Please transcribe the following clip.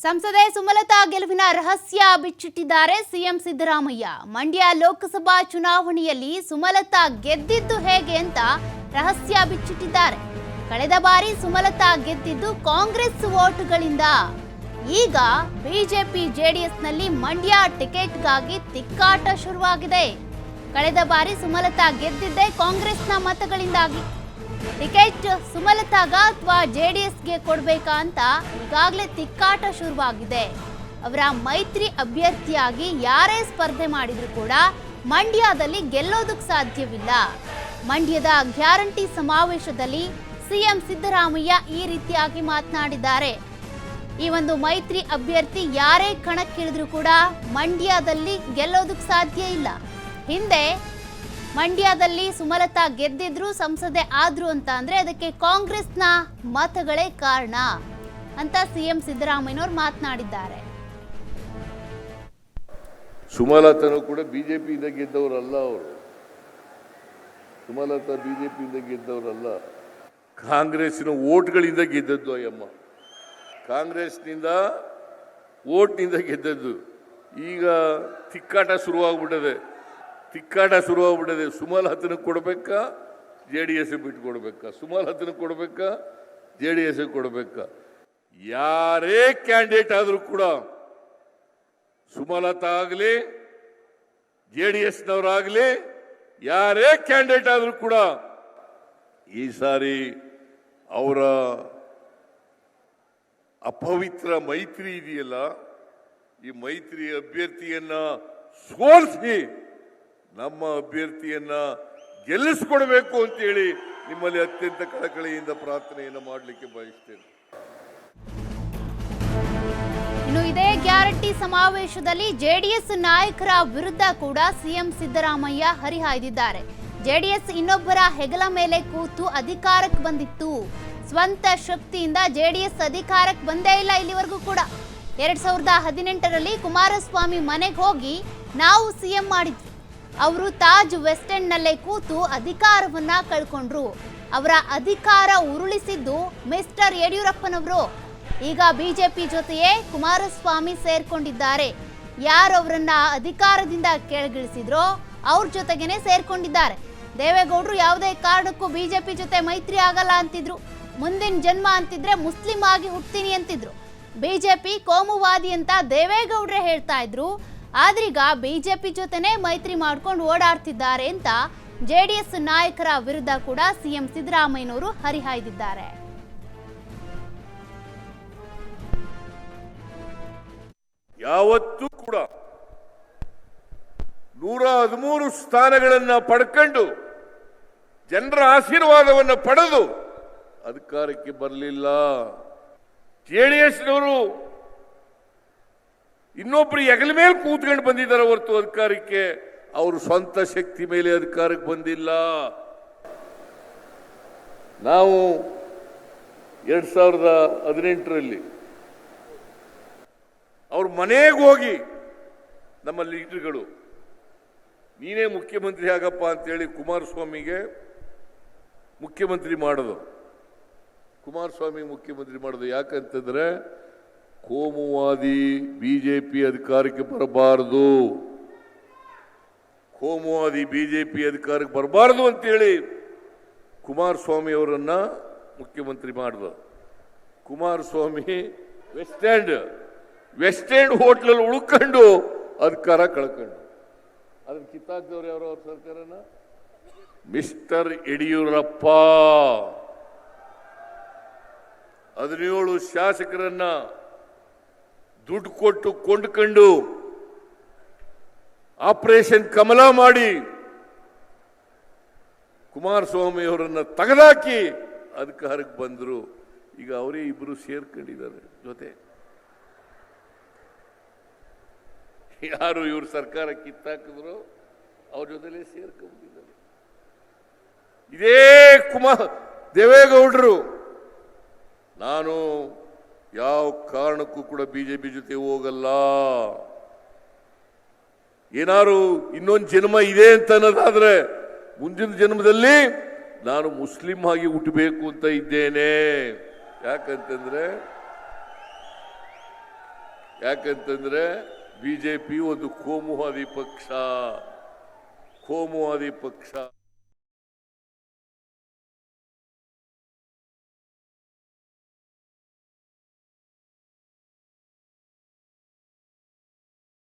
ಸಂಸದೆ ಸುಮಲತಾ ಗೆಲುವಿನ ರಹಸ್ಯ ಬಿಚ್ಚಿಟ್ಟಿದ್ದಾರೆ ಸಿಎಂ ಸಿದ್ದರಾಮಯ್ಯ. ಮಂಡ್ಯ ಲೋಕಸಭಾ ಚುನಾವಣೆಯಲ್ಲಿ ಸುಮಲತಾ ಗೆದ್ದಿದ್ದು ಹೇಗೆ ಅಂತ ರಹಸ್ಯ ಬಿಚ್ಚಿಟ್ಟಿದ್ದಾರೆ. ಕಳೆದ ಬಾರಿ ಸುಮಲತಾ ಗೆದ್ದಿದ್ದು ಕಾಂಗ್ರೆಸ್ ವೋಟುಗಳಿಂದ. ಈಗ ಬಿಜೆಪಿ ಜೆಡಿಎಸ್ನಲ್ಲಿ ಮಂಡ್ಯ ಟಿಕೆಟ್ಗಾಗಿ ತಿಕ್ಕಾಟ ಶುರುವಾಗಿದೆ. ಕಳೆದ ಬಾರಿ ಸುಮಲತಾ ಗೆದ್ದಿದ್ದೇ ಕಾಂಗ್ರೆಸ್ನ ಮತಗಳಿಂದಾಗಿ. ಟಿಕೆಟ್ ಸುಮಲತಾಗ ಅಥವಾ ಜೆಡಿಎಸ್ಗೆ ಕೊಡಬೇಕಾ ಅಂತ ಈಗಾಗಲೇ ತಿಕ್ಕಾಟ ಶುರುವಾಗಿದೆ. ಅವರ ಮೈತ್ರಿ ಅಭ್ಯರ್ಥಿಯಾಗಿ ಯಾರೇ ಸ್ಪರ್ಧೆ ಮಾಡಿದ್ರು ಕೂಡ ಮಂಡ್ಯದಲ್ಲಿ ಗೆಲ್ಲೋದಕ್ಕೆ ಸಾಧ್ಯವಿಲ್ಲ. ಮಂಡ್ಯದ ಗ್ಯಾರಂಟಿ ಸಮಾವೇಶದಲ್ಲಿ ಸಿಎಂ ಸಿದ್ದರಾಮಯ್ಯ ಈ ರೀತಿಯಾಗಿ ಮಾತನಾಡಿದ್ದಾರೆ. ಈ ಒಂದು ಮೈತ್ರಿ ಅಭ್ಯರ್ಥಿ ಯಾರೇ ಕಣಕ್ಕಿಳಿದ್ರು ಕೂಡ ಮಂಡ್ಯದಲ್ಲಿ ಗೆಲ್ಲೋದಕ್ಕೆ ಸಾಧ್ಯ ಇಲ್ಲ. ಹಿಂದೆ ಮಂಡ್ಯದಲ್ಲಿ ಸುಮಲತಾ ಗೆದ್ದಿದ್ರು, ಸಂಸದೆ ಆದ್ರು ಅಂತ ಅಂದ್ರೆ ಅದಕ್ಕೆ ಕಾಂಗ್ರೆಸ್ನ ಮತಗಳೇ ಕಾರಣ ಅಂತ ಸಿಎಂ ಸಿದ್ದರಾಮಯ್ಯನವರು ಮಾತನಾಡಿದ್ದಾರೆ. ಸುಮಲತಾನು ಕೂಡ ಬಿಜೆಪಿಯಿಂದ ಗೆದ್ದವರಲ್ಲ. ಅವರು ಸುಮಲತಾ ಬಿಜೆಪಿಯಿಂದ ಗೆದ್ದವರಲ್ಲ, ಕಾಂಗ್ರೆಸ್ಸಿನ ಓಟ್ಗಳಿಂದ ಗೆದ್ದದ್ದು. ಅಯ್ಯಮ್ಮ, ಕಾಂಗ್ರೆಸ್ನಿಂದ ಓಟ್ನಿಂದ ಗೆದ್ದದ್ದು. ಈಗ ತಿಕ್ಕಾಟ ಶುರುವಾಗ್ಬಿಟ್ಟದೆ. ಸುಮಲತನ ಕೊಡಬೇಕಾ, ಜೆಡಿಎಸ್ ಬಿಟ್ಟು ಕೊಡಬೇಕಾ? ಸುಮಲತನ ಕೊಡಬೇಕಾ, ಜೆಡಿಎಸ್ ಕೊಡಬೇಕಾ? ಯಾರೇ ಕ್ಯಾಂಡಿಡೇಟ್ ಆದರೂ ಕೂಡ, ಸುಮಲತಾ ಆಗಲಿ ಜೆಡಿಎಸ್ನವರಾಗಲಿ, ಯಾರೇ ಕ್ಯಾಂಡಿಡೇಟ್ ಆದರೂ ಕೂಡ ಈ ಸಾರಿ ಅವರ ಅಪವಿತ್ರ ಮೈತ್ರಿ ಇದೆಯಲ್ಲ, ಈ ಮೈತ್ರಿ ಅಭ್ಯರ್ಥಿಯನ್ನ ಸೋಲಿಸಿ ನಮ್ಮ ಅಭ್ಯರ್ಥಿಯನ್ನ ಗೆಲ್ಲಿಸಿಕೊಡಬೇಕು ಅಂತೇಳಿ ನಿಮ್ಮಲ್ಲಿ ಅತ್ಯಂತ ಕಳಕಳಿಯಿಂದ ಪ್ರಾರ್ಥನೆಯನ್ನು ಮಾಡಲಿಕ್ಕೆ ಬಯಸ್ತೇನೆ. ಇನ್ನು ಇದೇ ಗ್ಯಾರಂಟಿ ಸಮಾವೇಶದಲ್ಲಿ ಜೆಡಿಎಸ್ ನಾಯಕರ ವಿರುದ್ಧ ಕೂಡ ಸಿಎಂ ಸಿದ್ದರಾಮಯ್ಯ ಹರಿಹಾಯ್ದಿದ್ದಾರೆ. ಜೆಡಿಎಸ್ ಇನ್ನೊಬ್ಬರ ಹೆಗಲ ಮೇಲೆ ಕೂತು ಅಧಿಕಾರಕ್ಕೆ ಬಂದಿತ್ತು. ಸ್ವಂತ ಶಕ್ತಿಯಿಂದ ಜೆಡಿಎಸ್ ಅಧಿಕಾರಕ್ಕೆ ಬಂದೇ ಇಲ್ಲ ಇಲ್ಲಿವರೆಗೂ ಕೂಡ. 2018ರಲ್ಲಿ ಕುಮಾರಸ್ವಾಮಿ ಮನೆಗೆ ಹೋಗಿ ನಾವು ಸಿಎಂ ಮಾಡಿದ್ವಿ. ಅವರು ತಾಜ್ ವೆಸ್ಟ್ ಎಂಡ್ ನಲ್ಲೇ ಕೂತು ಅಧಿಕಾರವನ್ನ ಕಳ್ಕೊಂಡ್ರು. ಅವರ ಅಧಿಕಾರ ಉರುಳಿಸಿದ್ದು ಮಿಸ್ಟರ್ ಯಡಿಯೂರಪ್ಪನವರು. ಈಗ ಬಿಜೆಪಿ ಜೊತೆಯೇ ಕುಮಾರಸ್ವಾಮಿ ಸೇರ್ಕೊಂಡಿದ್ದಾರೆ. ಯಾರು ಅವರನ್ನ ಅಧಿಕಾರದಿಂದ ಕೆಳಗಿಳಿಸಿದ್ರೋ ಅವ್ರ ಜೊತೆಗೇನೆ ಸೇರ್ಕೊಂಡಿದ್ದಾರೆ. ದೇವೇಗೌಡರು ಯಾವುದೇ ಕಾರಣಕ್ಕೂ ಬಿಜೆಪಿ ಜೊತೆ ಮೈತ್ರಿ ಆಗಲ್ಲ ಅಂತಿದ್ರು. ಮುಂದಿನ ಜನ್ಮ ಅಂತಿದ್ರೆ ಮುಸ್ಲಿಂ ಆಗಿ ಹುಡ್ತೀನಿ ಅಂತಿದ್ರು. ಬಿಜೆಪಿ ಕೋಮುವಾದಿ ಅಂತ ದೇವೇಗೌಡರೇ ಹೇಳ್ತಾ ಇದ್ರು. ಆದ್ರೀಗ ಬಿಜೆಪಿ ಜೊತೆನೆ ಮೈತ್ರಿ ಮಾಡ್ಕೊಂಡು ಓಡಾಡ್ತಿದ್ದಾರೆ ಅಂತ ಜೆಡಿಎಸ್ ನಾಯಕರ ವಿರುದ್ಧ ಕೂಡ ಸಿಎಂ ಸಿದ್ದರಾಮಯ್ಯನವರು ಹರಿಹಾಯ್ದಿದ್ದಾರೆ. ಯಾವತ್ತೂ ಕೂಡ 113 ಸ್ಥಾನಗಳನ್ನ ಪಡ್ಕೊಂಡು ಜನರ ಆಶೀರ್ವಾದವನ್ನು ಪಡೆದು ಅಧಿಕಾರಕ್ಕೆ ಬರಲಿಲ್ಲ. ಜೆಡಿಎಸ್ನವರು ಇನ್ನೊಬ್ರು ಹೆಗಲ ಮೇಲೆ ಕೂತ್ಕೊಂಡು ಬಂದಿದ್ದಾರೆ ಹೊರತು ಅಧಿಕಾರಕ್ಕೆ ಅವರು ಸ್ವಂತ ಶಕ್ತಿ ಮೇಲೆ ಅಧಿಕಾರಕ್ಕೆ ಬಂದಿಲ್ಲ. ನಾವು 2018ರಲ್ಲಿ ಅವ್ರ ಮನೆಗೆ ಹೋಗಿ ನಮ್ಮ ಲೀಡರ್ಗಳು ನೀನೇ ಮುಖ್ಯಮಂತ್ರಿ ಆಗಪ್ಪ ಅಂತೇಳಿ ಕುಮಾರಸ್ವಾಮಿಗೆ ಮುಖ್ಯಮಂತ್ರಿ ಮಾಡೋದು. ಯಾಕಂತಂದ್ರೆ ಕೋಮುವಾದಿ ಬಿಜೆಪಿ ಅಧಿಕಾರಕ್ಕೆ ಬರಬಾರದು ಅಂತೇಳಿ ಕುಮಾರಸ್ವಾಮಿ ಅವರನ್ನ ಮುಖ್ಯಮಂತ್ರಿ ಮಾಡಿದ. ಕುಮಾರಸ್ವಾಮಿ ವೆಸ್ಟ್ ಎಂಡ್ ಹೋಟ್ಲಲ್ಲಿ ಉಳ್ಕೊಂಡು ಅಧಿಕಾರ ಕಳ್ಕೊಂಡು ಅದನ್ನ ಕಿತ್ತಾಕ್ದವ್ರು ಯಾರೋ ಅವ್ರ ಸರ್ಕಾರನ ಮಿಸ್ಟರ್ ಯಡಿಯೂರಪ್ಪ 17 ಶಾಸಕರನ್ನ ದುಡ್ಡು ಕೊಟ್ಟು ಕೊಂಡ್ಕೊಂಡು ಆಪರೇಷನ್ ಕಮಲ ಮಾಡಿ ಕುಮಾರಸ್ವಾಮಿ ಅವರನ್ನ ತೆಗೆದಾಕಿ ಅಧಿಕಾರಕ್ಕೆ ಬಂದರು. ಈಗ ಅವರೇ ಇಬ್ರು ಸೇರ್ಕೊಂಡಿದ್ದಾರೆ ಜೊತೆ. ಯಾರು ಇವ್ರ ಸರ್ಕಾರ ಕಿತ್ತಾಕಿದ್ರು ಅವ್ರ ಜೊತೆಲೇ ಸೇರ್ಕೊಂಡಿದ್ದಾರೆ. ಇದೇ ದೇವೇಗೌಡರು ನಾನು ಯಾವ ಕಾರಣಕ್ಕೂ ಕೂಡ ಬಿಜೆಪಿ ಜೊತೆ ಹೋಗಲ್ಲ, ಏನಾರು ಇನ್ನೊಂದು ಜನ್ಮ ಇದೆ ಅಂತ ಅನ್ನೋದಾದ್ರೆ ಮುಂದಿನ ಜನ್ಮದಲ್ಲಿ ನಾನು ಮುಸ್ಲಿಂ ಆಗಿ ಹುಟ್ಟಬೇಕು ಅಂತ ಇದ್ದೇನೆ. ಯಾಕಂತಂದ್ರೆ ಯಾಕಂತಂದ್ರೆ ಬಿಜೆಪಿ ಒಂದು ಕೋಮುವಾದಿ ಪಕ್ಷ